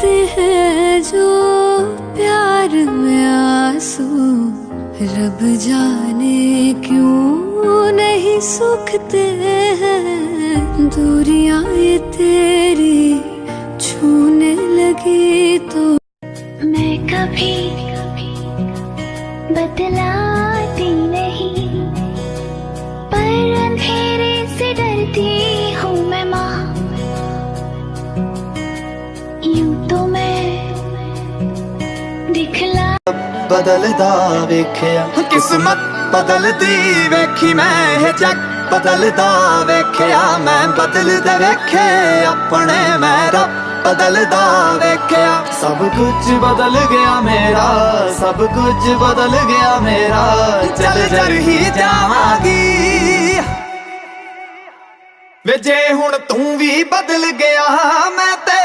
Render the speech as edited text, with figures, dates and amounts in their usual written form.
बहते हैं जो प्यार में आंसू, रब जाने क्यों नहीं सूखते हैं। दूरियां ये तेरी छूने लगी तो मैं कभी बदलाती नहीं, पर अंधेरे से डरती हूँ मैं माँ। यूं तो मैं दिखला बदलदा वेखिया किस्मत बदलदी वेखी मैं, है जग बदलदा वेखिया मैं। बदलदे वेखे अपने मैं रब बदलदा वेखिया। सब कुछ बदल गया मेरा, सब कुछ बदल गया मेरा। चल जर ही जावांगी वे जे हुण तू भी बदल गया मैं ते